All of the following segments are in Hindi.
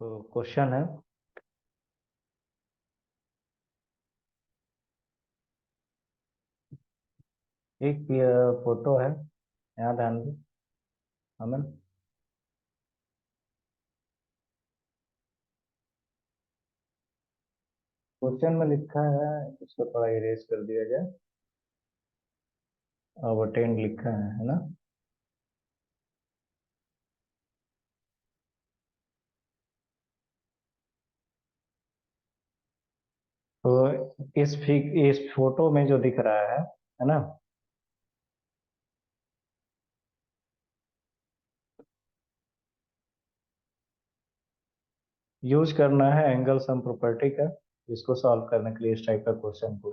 तो क्वेश्चन है, एक फोटो है, यहाँ ध्यान दो अमन। क्वेश्चन में लिखा है, इसको थोड़ा इरेज कर दिया जाए। अब अटेंड लिखा है ना। तो इस फोटो में जो दिख रहा है ना, यूज करना है एंगल सम प्रॉपर्टी का, इसको सॉल्व करने के लिए इस टाइप का क्वेश्चन को।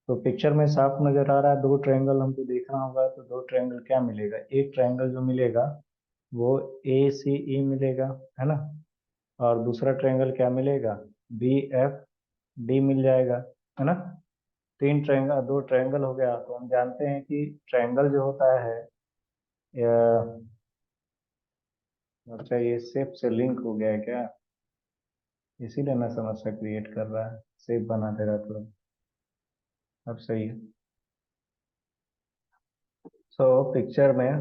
तो पिक्चर में साफ नजर आ रहा है, दो ट्रायंगल हमको देखना होगा। तो दो ट्रायंगल क्या मिलेगा, एक ट्रायंगल जो मिलेगा वो ए सी ई मिलेगा, है ना। और दूसरा ट्रायंगल क्या मिलेगा, बी एफ डी मिल जाएगा, है ना। तीन ट्रायंगल, दो ट्रायंगल हो गया। तो हम जानते हैं कि ट्रायंगल जो होता है, अच्छा ये शेप से लिंक हो गया है क्या, इसीलिए मैं समस्या क्रिएट कर रहा है, शेप बना दे रहा था। अब सही है। सो पिक्चर में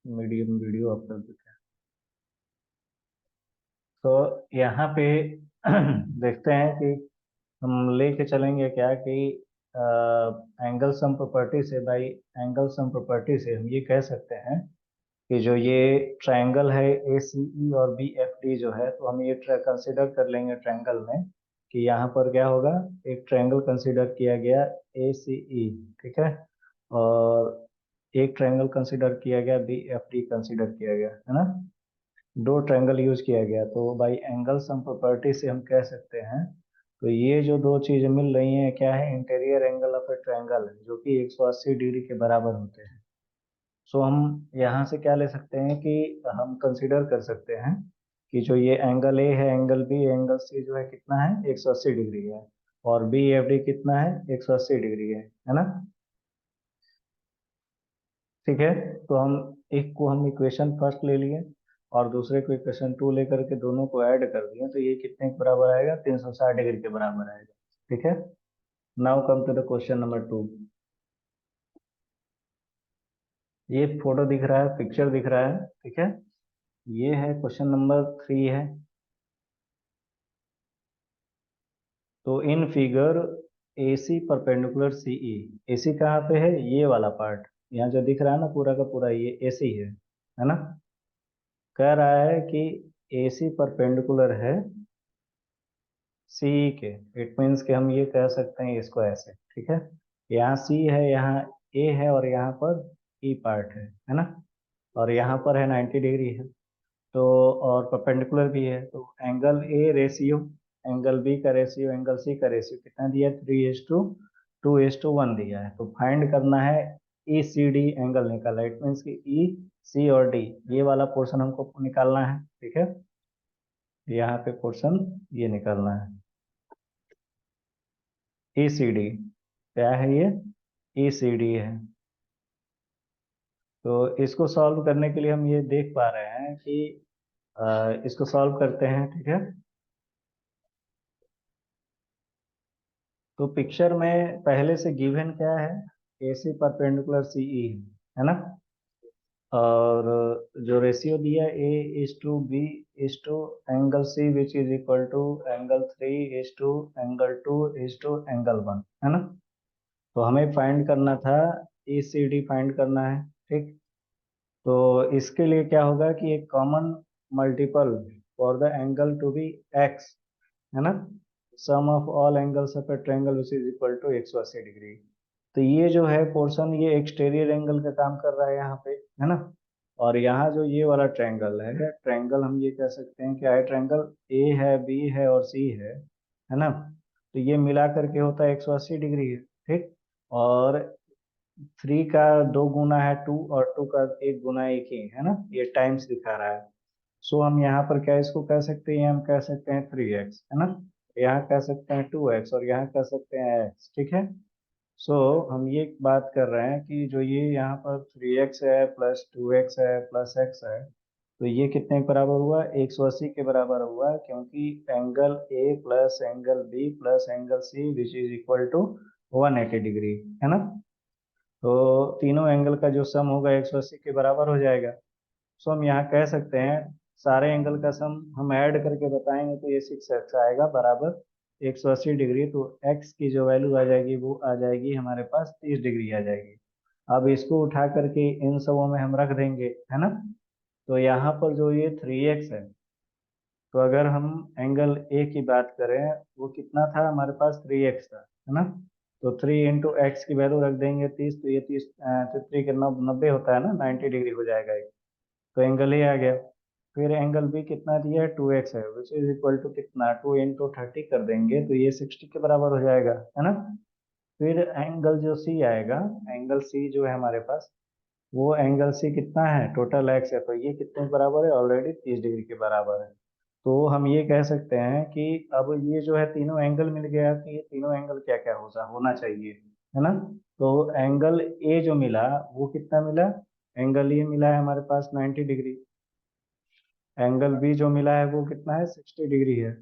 मीडियम वीडियो अप कर देते हैं। तो यहाँ पे देखते हैं कि हम लेके चलेंगे क्या कि एंगल सम प्रॉपर्टी से, बाई एंगल सम प्रॉपर्टी से हम ये कह सकते हैं कि जो ये ट्रायंगल है ए सी ई और बी एफ डी जो है, तो हम ये कंसिडर कर लेंगे ट्रायंगल में कि यहाँ पर क्या होगा, एक ट्रायंगल कंसिडर किया गया ए सी ई, ठीक है। और एक ट्रायंगल कंसिडर किया गया बी एफ डी कंसिडर किया गया, है ना। दो ट्रायंगल यूज किया गया। तो बाई एंगल सम प्रॉपर्टी से हम कह सकते हैं, तो ये जो दो चीजें मिल रही हैं क्या है, interior angle of a triangle है, जो कि 180 डिग्री के बराबर होते हैं। सो हम यहाँ से क्या ले सकते हैं कि हम कंसिडर कर सकते हैं कि जो ये एंगल ए है, एंगल बी, एंगल सी जो है कितना है, 180 डिग्री है। और बी एफ डी कितना है, 180 डिग्री है ना। ठीक है। तो हम एक को हम इक्वेशन फर्स्ट ले लिए और दूसरे को इक्वेशन टू लेकर के दोनों को ऐड कर दिए, तो ये कितने के बराबर आएगा, 360 डिग्री के बराबर आएगा। ठीक है। Now come to the question number two. ये फोटो दिख रहा है, पिक्चर दिख रहा है, ठीक है। ये है क्वेश्चन नंबर थ्री है। तो इन फिगर ए सी परपेंडिकुलर सी ई, ए सी कहाँ पे है, ये वाला पार्ट यहाँ जो दिख रहा है ना, पूरा का पूरा ये ए सी है ना। कह रहा है कि ए सी परपेंडिकुलर है सी के। इट मीन्स कि हम ये कह सकते हैं इसको ऐसे, ठीक है। यहाँ सी है, यहाँ ए है, और यहाँ पर ई पार्ट है ना। और यहाँ पर है 90 डिग्री है। तो और परपेंडिकुलर भी है, तो angle A ratio, angle B का रेशियो, एंगल सी का रेशियो कितना दिया, 3:2:1 दिया है। तो फाइंड करना है ई सी डी एंगल निकाला। इट मीन्स कि ई सी और डी ये वाला पोर्शन हमको निकालना है, ठीक है। यहाँ पे पोर्शन ये निकालना है, ई सी डी क्या है ये, ई सी डी है। तो इसको सॉल्व करने के लिए हम ये देख पा रहे हैं कि इसको सॉल्व करते हैं, ठीक है। तो पिक्चर में पहले से गिवन क्या है, ए सी परपेंडिकुलर सी ई है ना। और जो रेशियो दिया A:B angle C which is equal to angle 3:एंगल 2:एंगल 1, है ना। तो हमें फाइंड करना था, ई सी डी फाइंड करना है, ठीक। तो इसके लिए क्या होगा कि एक common multiple for the angle to be X, है ना। Sum of all angles of a triangle which is equal to 180 degree. तो ये जो है पोर्शन, ये एक्सटीरियर एंगल का काम कर रहा है यहाँ पे, है ना। और यहाँ जो ये वाला ट्रायंगल है, ट्रायंगल हम ये कह सकते हैं कि आई ट्रायंगल ए है, बी है और सी है ना। तो ये मिला करके होता है 180 डिग्री है, ठीक। और थ्री का दो गुना है टू, और टू का एक गुना एक ही है ना, ये टाइम्स दिखा रहा है। सो हम यहाँ पर क्या इसको कह सकते हैं, हम कह सकते हैं 3x, है ना। यहाँ कह सकते हैं 2x और यहाँ कह सकते हैं x, ठीक है। सो हम ये बात कर रहे हैं कि जो ये यहाँ पर 3x है प्लस 2x है प्लस x है, तो ये कितने के बराबर हुआ, 180 के बराबर हुआ, क्योंकि angle A plus angle B plus angle C which is equal to 180 degree, है ना। तो तीनों एंगल का जो सम होगा 180 के बराबर हो जाएगा। सो हम यहाँ कह सकते हैं सारे एंगल का सम हम ऐड करके बताएंगे तो ये 6x आएगा बराबर 180 डिग्री। तो x की जो वैल्यू आ जाएगी वो आ जाएगी हमारे पास 30 डिग्री आ जाएगी। अब इसको उठा करके इन सबों में हम रख देंगे, है ना। तो यहाँ पर जो ये 3x है, तो अगर हम एंगल ए की बात करें वो कितना था हमारे पास, 3x था, है ना। तो 3 × x की वैल्यू रख देंगे 30, तो ये 30 3 के 90 होता है ना, 90 डिग्री हो जाएगा ये। तो एंगल ए आ गया। फिर एंगल बी कितना दिया है, 2x है, विच इज इक्वल टू कितना, 2 × 30 कर देंगे तो ये 60 के बराबर हो जाएगा, है ना। फिर एंगल जो सी आएगा, एंगल सी जो है हमारे पास, वो एंगल सी कितना है, टोटल एक्स है, तो ये कितने के बराबर है, ऑलरेडी 30 डिग्री के बराबर है। तो हम ये कह सकते हैं कि अब ये जो है तीनों एंगल मिल गया कि ये तीनों एंगल क्या क्या होना चाहिए, है ना। तो एंगल ए जो मिला वो कितना मिला, एंगल ए मिला है हमारे पास 90 डिग्री। एंगल बी जो मिला है वो कितना है, 60 डिग्री है।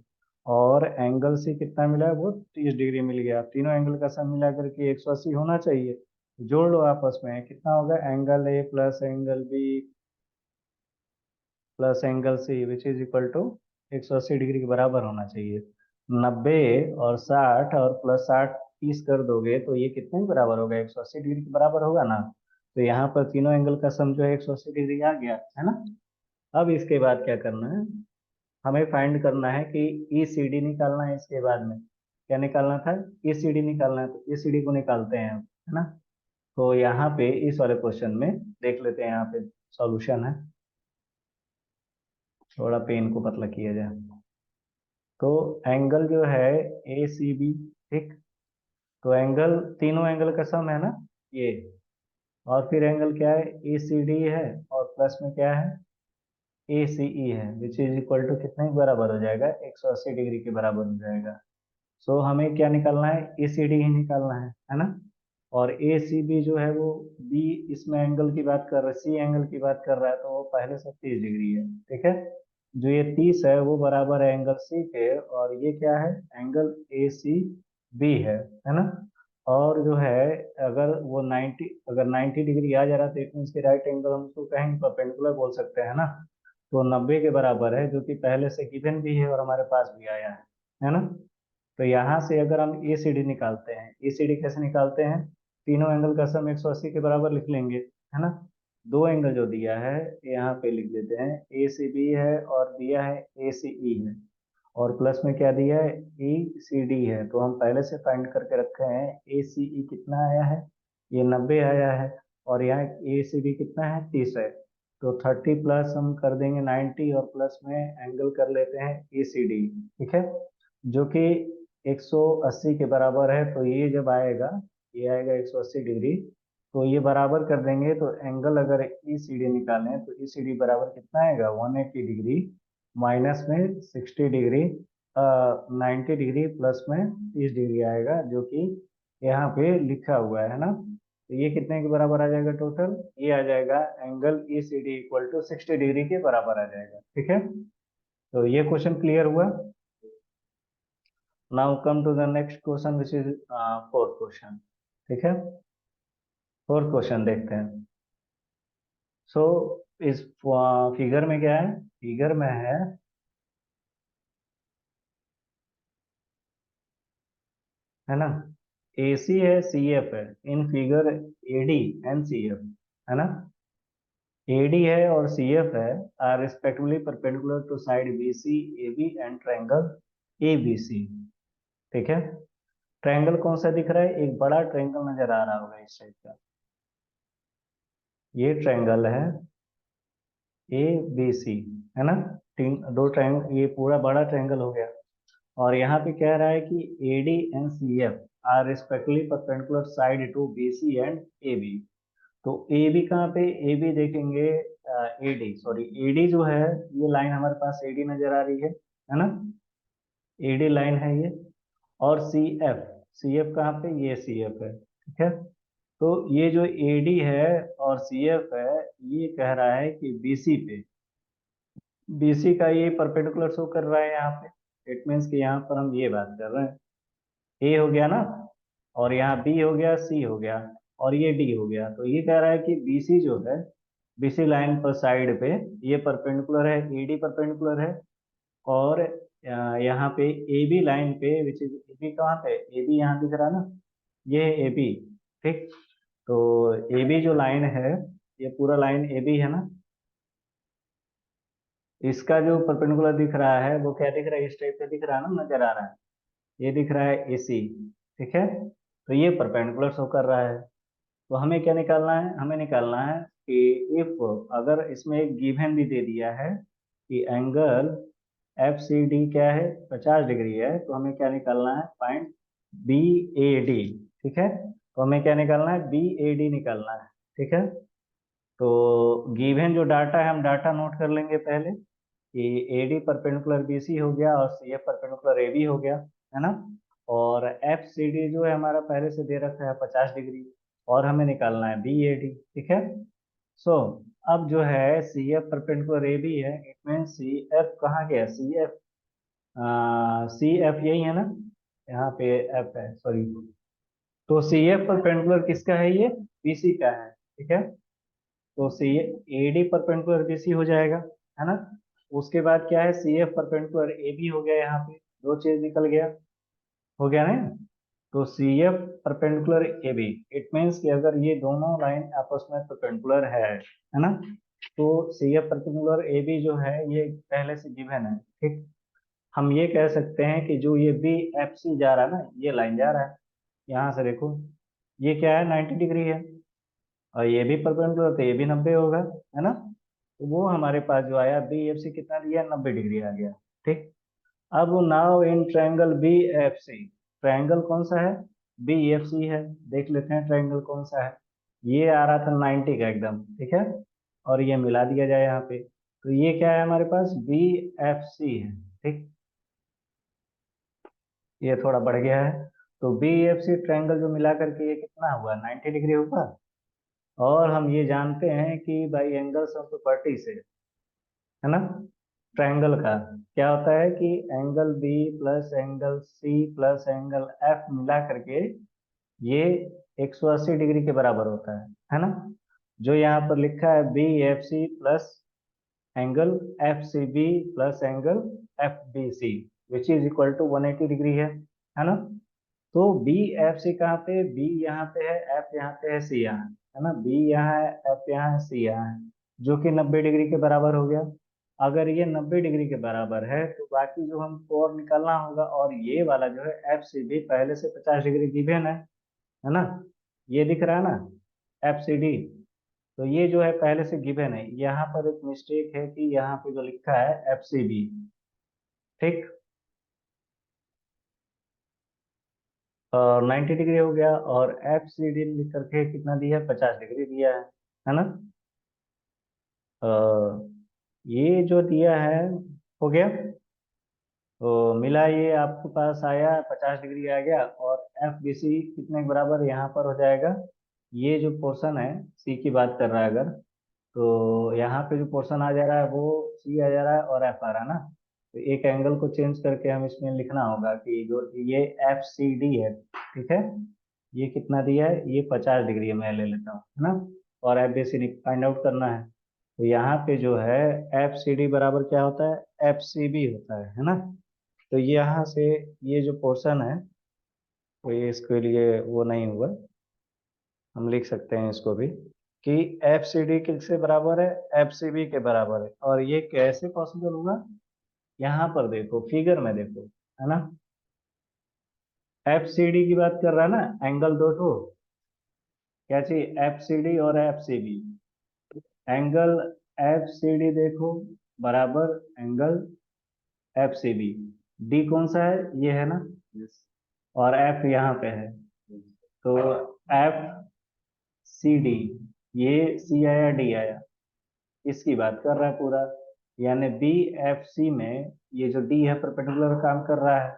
और एंगल सी कितना मिला है, वो 30 डिग्री मिल गया। तीनों एंगल का सम मिला करके 180 होना चाहिए। जोड़ लो आपस में, कितना होगा, angle A plus angle B plus angle C which is equal to 180 degree के बराबर होना चाहिए। 90 और 60 और प्लस 60 30 कर दोगे तो ये कितने के बराबर होगा, 180 डिग्री के बराबर होगा ना। तो यहाँ पर तीनों एंगल का सम जो है 180 डिग्री आ गया, है ना। अब इसके बाद क्या करना है, हमें फाइंड करना है कि ई सी डी निकालना है। इसके बाद में क्या निकालना था, ई सी डी निकालना है। तो ई सी डी को निकालते हैं, है ना। तो यहाँ पे इस वाले क्वेश्चन में देख लेते हैं, यहाँ पे सॉल्यूशन है। थोड़ा पेन को पतला किया जाए। तो एंगल जो है ए सी बी, ठीक। तो एंगल, तीनों एंगल का सम है ना ये। और फिर एंगल क्या है, ए सी डी है, और प्लस में क्या है, ए सी ई है, विच इज इक्वल टू कितने के बराबर हो जाएगा, 180 डिग्री के बराबर हो जाएगा। सो हमें क्या निकालना है, ए सी डी ही निकालना है ना। और ए सी बी जो है वो बी, इसमें एंगल की बात कर रहा है, सी एंगल की बात कर रहा है, तो वो पहले से 30 डिग्री है, ठीक है। जो ये 30 है वो बराबर है एंगल सी के, और ये क्या है, एंगल ए सी बी है ना। और जो है अगर वो 90, अगर 90 डिग्री आ जा रहा है तो इट मीन्स की राइट एंगल हम उसको कहेंगे परपेंडिकुलर बोल सकते हैं ना। तो 90 के बराबर है, जो कि पहले से गिवन भी है और हमारे पास भी आया है ना। तो यहाँ से अगर हम ए सी डी निकालते हैं, ए सी डी कैसे निकालते हैं, तीनों एंगल का सम 180 के बराबर लिख लेंगे, है ना। दो एंगल जो दिया है यहाँ पे लिख देते हैं, ए सी बी है और दिया है ए सी ई है, और प्लस में क्या दिया है, ई सी डी है। तो हम पहले से फाइंड करके रखे हैं, ए सी ई कितना आया है, ये 90 आया है, और यहाँ ए सी बी कितना है, 30 है। तो 30 प्लस हम कर देंगे 90, और प्लस में एंगल कर लेते हैं ए सी डी, ठीक है, जो कि 180 के बराबर है। तो ये जब आएगा, ये आएगा 180 डिग्री, तो ये बराबर कर देंगे। तो एंगल अगर ई सी डी निकालें तो ई सी डी बराबर कितना आएगा, 180 डिग्री माइनस में 60 डिग्री, 90 डिग्री प्लस में 30 डिग्री आएगा, जो कि यहाँ पे लिखा हुआ है ना। तो ये कितने के बराबर आ जाएगा टोटल, ये आ जाएगा angle E C D equal to 60 degree के बराबर आ जाएगा, ठीक है। तो ये क्वेश्चन क्लियर हुआ। Now come to the next question which is fourth question, ठीक है। फोर्थ क्वेश्चन देखते हैं। सो इस फिगर में क्या है, फिगर में है ना, ए सी है, सी एफ है, in figure A D and C F, है ना। ए डी है और सी एफ है, are respectively perpendicular to side B C A B and triangle A B C, ठीक है। ट्रायंगल कौन सा दिख रहा है, एक बड़ा ट्रायंगल नजर आ रहा होगा इस टाइप का, ये ट्रायंगल है ए बी सी, है ना। तीन दो ट्रायंगल, ये पूरा बड़ा ट्रायंगल हो गया। और यहाँ पे कह रहा है कि A D and C F are respectively perpendicular side to B C and A B. तो ए बी कहाँ पे, ए बी देखेंगे, A D sorry, A D जो है ये लाइन हमारे पास ए डी नजर आ रही है ना, ए डी लाइन है ये। और सी एफ कहाँ पे, ये सी एफ है, ठीक है। तो ये जो ए डी है और सी एफ है, ये कह रहा है कि बी सी पे, BC का ये परपेंडिकुलर शो कर रहा है यहाँ पे। इट मीन्स कि यहाँ पर हम ये बात कर रहे हैं, ए हो गया ना, और यहाँ बी हो गया, सी हो गया, और ये डी हो गया। तो ये कह रहा है कि BC जो है, BC लाइन पर साइड पे ये परपेंडिकुलर है, AD परपेंडिकुलर है, और यहाँ पे AB लाइन पे, विच इज AB कहाँ पे, AB यहाँ दिख रहा है ना, ये है AB। ठीक, तो AB जो लाइन है, ये पूरा लाइन AB है ना, इसका जो परपेंडिकुलर दिख रहा है वो क्या दिख रहा है, इस टाइप से दिख रहा है ना, नजर आ रहा है, ये दिख रहा है AC। ठीक है, तो ये परपेंडिकुलर शो कर रहा है। तो हमें क्या निकालना है, हमें निकालना है कि इफ, अगर इसमें एक गिवन भी दे दिया है कि एंगल FCD क्या है, 50 डिग्री है, तो हमें क्या निकालना है, पॉइंट BAD। ठीक है, तो हमें क्या निकालना है, BAD निकालना है। ठीक है, तो गिवन जो डाटा है हम डाटा नोट कर लेंगे पहले, कि AD परपेंडिकुलर BC हो गया और CF परपेंडिकुलर AB हो गया, है ना। और FCD जो है हमारा पहले से दे रखा है 50 डिग्री, और हमें निकालना है BAD। ठीक है, सो अब जो है CF परपेंडिकुलर AB है, इट मीन CF कहाँ गया, CF यही है ना, यहाँ पे F है, सॉरी। तो CF परपेंडिकुलर किसका है, ये BC का है। ठीक है, तो सी AD परपेंडिकुलर BC हो जाएगा, है ना। उसके बाद क्या है, CF परपेंडिकुलर AB हो गया, यहाँ पे दो चीज निकल गया, हो गया ना। तो CF perpendicular AB, it means कि अगर ये दोनों लाइन आपस में परपेंडिकुलर है ना, तो CF परपेंडिकुलर AB जो है ये पहले से गिवन है। ठीक, हम ये कह सकते हैं कि जो ये BFC जा रहा है ना, ये लाइन जा रहा है, यहाँ से देखो, ये क्या है, 90 डिग्री है, और ये भी परपेंडिकुलर, तो ये भी 90 होगा, है ना। तो वो हमारे पास जो आया BFC कितना दिया, 90 डिग्री आ गया। ठीक, अब now in triangle BFC, triangle कौन सा है, BFC है, देख लेते हैं ट्रायंगल कौन सा है। ये आ रहा था 90 का एकदम, ठीक है, और ये मिला दिया जाए यहाँ पे, तो ये क्या है हमारे पास, BFC है। ठीक, ये थोड़ा बढ़ गया है, तो BFC ट्रायंगल जो मिला करके ये कितना हुआ, 90 डिग्री होगा। और हम ये जानते हैं कि बाई एंगल सम प्रॉपर्टी से, है ना, ट्रायंगल का क्या होता है कि angle B plus angle C plus angle F मिला करके ये 180 डिग्री के बराबर होता है ना। जो यहाँ पर लिखा है BFC plus angle FCB plus angle FBC which is equal to 180 degree है ना। तो BFC कहाँ पे, B यहाँ पे है, F यहाँ पे है, C यहाँ है ना, B यहाँ है, F यहाँ है, C यहाँ है, जो कि 90 डिग्री के बराबर हो गया। अगर ये 90 डिग्री के बराबर है तो बाकी जो हमको और निकालना होगा, और ये वाला जो है FCB पहले से 50 डिग्री गिवन है ना, ये दिख रहा है ना FCD। तो ये जो है पहले से गिवन है, यहाँ पर एक मिस्टेक है कि यहाँ पे जो लिखा है FCB। ठीक, और 90 डिग्री हो गया, और FCD लिख करके कितना दिया है, 50 डिग्री दिया है ना। अ, ये जो दिया है हो गया, तो मिला, ये आपके पास आया 50 डिग्री आ गया, और FBC कितने के बराबर यहाँ पर हो जाएगा, ये जो पोर्शन है, C की बात कर रहा है अगर, तो यहाँ पे जो पोर्शन आ जा रहा है वो C आ जा रहा है और F आ रहा है ना। तो एक एंगल को चेंज करके हम इसमें लिखना होगा कि जो ये FCD है, ठीक है, ये कितना दिया है, ये 50 डिग्री मैं ले लेता हूँ, है ना, और FBC फाइंड आउट करना है। तो यहाँ पे जो है FCD बराबर क्या होता है, FCB होता है ना। तो यहाँ से ये जो पोर्शन है, तो ये इसके लिए वो नहीं हुआ, हम लिख सकते हैं इसको भी कि FCD किससे बराबर है, FCB के बराबर है। और ये कैसे पॉसिबल होगा, यहाँ पर देखो, फिगर में देखो, है ना, FCD की बात कर रहा है ना, एंगल दो ठो, क्या चाहिए, FCD और FCB। एंगल FCD देखो बराबर एंगल FCB, D कौन सा है, ये है ना, और F यहाँ पे है, तो FCD, ये C आया D आया, इसकी बात कर रहा है पूरा। यानी BFC में ये जो D है परपेंडिकुलर काम कर रहा है,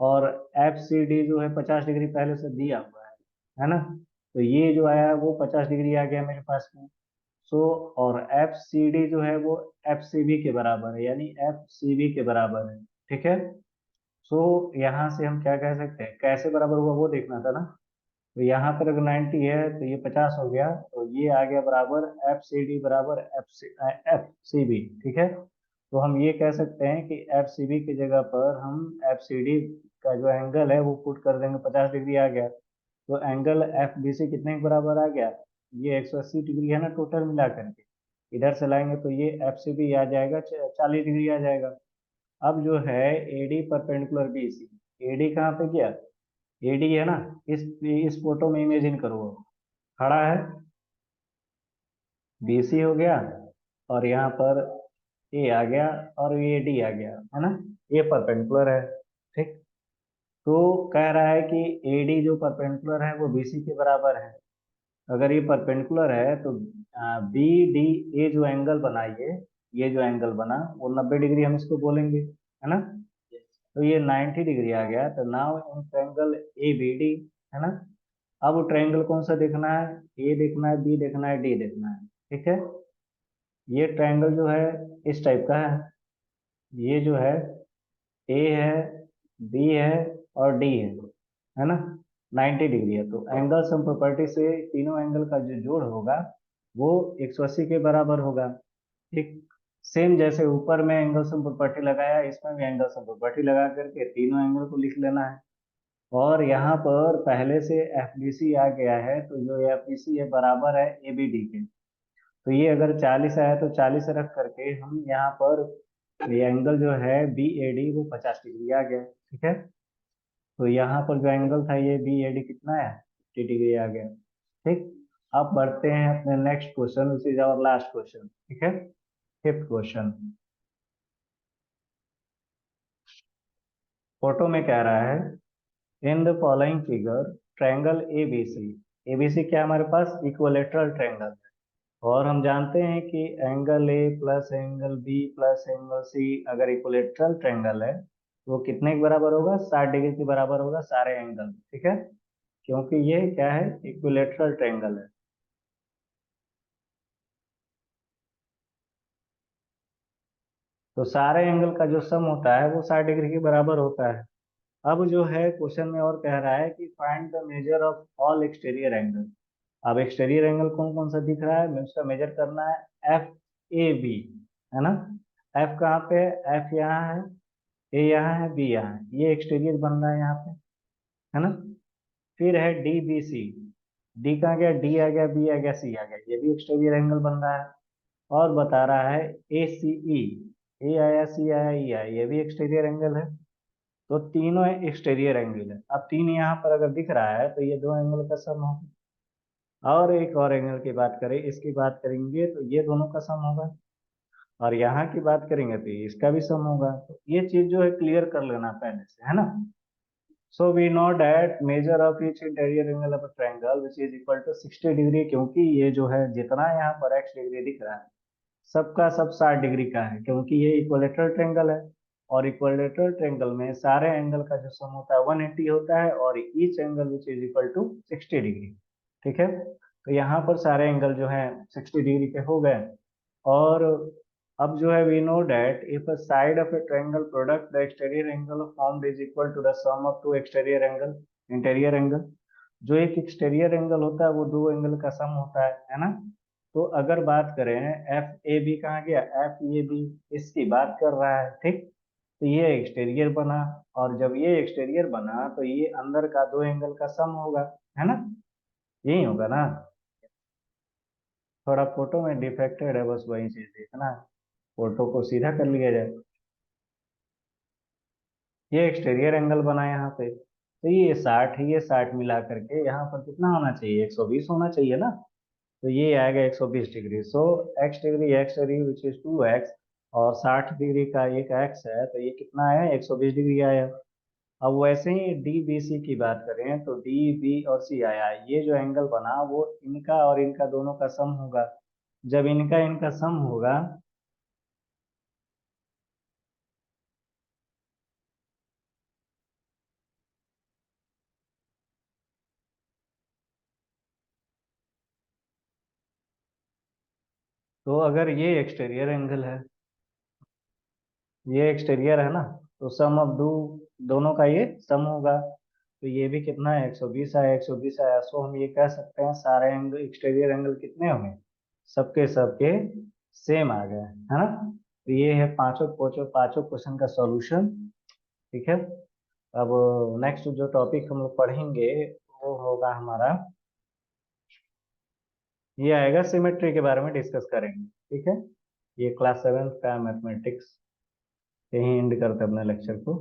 और FCD जो है 50 डिग्री पहले से दिया हुआ है ना। तो ये जो आया वो 50 डिग्री आ गया मेरे पास में। सो और एफ सी डी जो है वो एफ सी बी के बराबर है, यानी एफ सी बी के बराबर है। ठीक है। सो यहाँ से हम क्या कह सकते हैं, कैसे बराबर हुआ वो देखना था ना। तो यहाँ पर अगर 90 है तो ये 50 हो गया, तो ये आ गया बराबर एफ सी डी बराबर एफ सी बी। ठीक है। तो हम ये कह सकते हैं कि एफ सी बी की जगह पर हम एफ सी डी का जो एंगल है वो पुट कर देंगे, 50 डिग्री आ गया। तो एंगल एफ बी सी कितने के बराबर आ गया, ये 180 डिग्री है ना टोटल मिला करके। इधर से लाएंगे तो ये एफ सी बी आ जाएगा 40 डिग्री आ जाएगा। अब जो है A D perpendicular B C, A D कहाँ पे गया, एडी है ना, इस फोटो में इमेजिन करो वो खड़ा है, बीसी हो गया, और यहाँ पर ए आ गया, और ये डी आ गया, है ना, ये परपेंडिकुलर है। ठीक। तो कह रहा है कि एडी जो परपेंडिकुलर है वो बीसी के बराबर है। अगर ये परपेंडिकुलर है तो बी डी ए जो एंगल बना, ये जो एंगल बना वो 90 डिग्री हम इसको बोलेंगे, है ना। तो ये 90 डिग्री आ गया, तो now in triangle A B D, है ना। अब वो ट्रायंगल कौन सा देखना है, ए देखना है, बी देखना है, डी देखना है। ठीक है। ये ट्रायंगल जो है इस टाइप का है, ये जो है ए है, बी है, और डी है ना। 90 डिग्री है, तो एंगल सम प्रॉपर्टी से तीनों एंगल का जो जोड़ होगा वो 180 के बराबर होगा। ठीक। सेम जैसे ऊपर में एंगल सम प्रॉपर्टी लगाया, इसमें भी एंगल सम प्रॉपर्टी लगा करके तीनों एंगल को लिख लेना है। और यहाँ पर पहले से एफ बी सी आ गया है, तो जो एफ बी सी है बराबर है ए बी डी के। तो ये अगर 40 आया तो 40 रख करके हम यहाँ पर ये एंगल जो है बी ए डी वो 50 डिग्री आ गया। ठीक है। तो यहाँ पर जो एंगल था ये बी ए डी कितना है, 50 डिग्री आ गया। ठीक। अब बढ़ते हैं अपने next question, which is our last question. ठीक है। Fifth question. फोटो में कह रहा है in the following figure triangle A B C, A B C क्या है हमारे पास, इक्विलेटरल ट्रायंगल है। और हम जानते हैं कि angle A plus angle B plus angle C अगर इक्विलेटरल ट्रायंगल है तो वो कितने के बराबर होगा, 60 डिग्री के बराबर होगा सारे एंगल। ठीक है। क्योंकि ये क्या है, इक्विलेटरल ट्रायंगल है। तो सारे एंगल का जो सम होता है वो 60 डिग्री के बराबर होता है। अब जो है क्वेश्चन में और कह रहा है कि find the measure of all exterior angle. अब एक्सटीरियर एंगल कौन कौन सा दिख रहा है, हमें उसका मेजर करना है, एफ ए बी, है ना। एफ कहाँ पे है, एफ यहाँ है, ए यहाँ है, बी यहाँ है, ये एक्सटीरियर बन रहा है यहाँ पे, है ना। फिर है डी बी सी, डी कहाँ गया, डी आ गया, बी आ गया, सी आ गया, ये भी एक्सटीरियर एंगल बन रहा है। और बता रहा है ए सी ई, ए आया, सी आया, ई आया, ये भी एक्सटीरियर एंगल है। तो तीनों एक्सटीरियर एंगल है। अब तीन यहाँ पर अगर दिख रहा है तो ये दो एंगल का सम होगा। और एक और एंगल की बात करें, इसकी बात करेंगे तो ये दोनों का सम होगा। और यहाँ की बात करेंगे तो इसका भी सम होगा। तो ये चीज जो है क्लियर कर लेना पहले से, है ना। So we know that measure of each interior angle of triangle which is equal to 60 degree, क्योंकि ये जो है जितना यहाँ पर एक्स डिग्री दिख रहा है सबका सब 60 डिग्री का है, क्योंकि ये इक्विलेटरल ट्रायंगल है। और इक्विलेटरल ट्रायंगल में सारे एंगल का जो सम होता है 180 होता है, और each angle which is equal to 60 degree. ठीक है। तो यहाँ पर सारे एंगल जो है 60 डिग्री के हो गए। और अब जो है we know that if a side of a triangle product the exterior angle formed is equal to the sum of two exterior angle, interior angle. जो एक एक्सटीरियर एंगल होता है वो दो एंगल का सम होता है ना। तो अगर बात करें एफ ए बी कहाँ गया, एफ ए बी इसकी बात कर रहा है। ठीक। तो ये एक्सटीरियर बना, और जब ये एक्सटीरियर बना तो ये अंदर का दो एंगल का सम होगा, है ना, यही होगा ना। थोड़ा फोटो में डिफेक्टेड है, बस वही चीज देखना, फोटो को सीधा कर लिया जाए। ये एक्सटीरियर एंगल बना यहाँ पे, तो ये 60 है, ये 60 मिला करके यहाँ पर कितना होना चाहिए, 120 होना चाहिए ना। तो ये आएगा 120 degree. So x degree which is 2x, और 60 डिग्री का एक एक्स है, तो ये कितना आया, 120 डिग्री आया। अब वैसे ही डी बी सी की बात करें तो डी बी और सी आया, ये जो एंगल बना वो इनका और इनका दोनों का सम होगा। जब इनका इनका सम होगा, तो अगर ये एक्सटीरियर एंगल है, ये एक्सटीरियर है ना, तो सम ऑफ दोनों का ये सम होगा। तो ये भी कितना है, 120 आया, 120 आया। सो हम ये कह सकते हैं सारे एंगल, एक्सटीरियर एंगल कितने होंगे, सबके सबके सेम आ गए, है ना। तो ये है पांचों पांचों पांचों क्वेश्चन का सॉल्यूशन। ठीक है। अब नेक्स्ट जो टॉपिक हम लोग पढ़ेंगे वो होगा हमारा, ये आएगा सिमेट्री के बारे में डिस्कस करेंगे। ठीक है। ये क्लास 7 का मैथमेटिक्स, यही एंड करते हैं अपने लेक्चर को।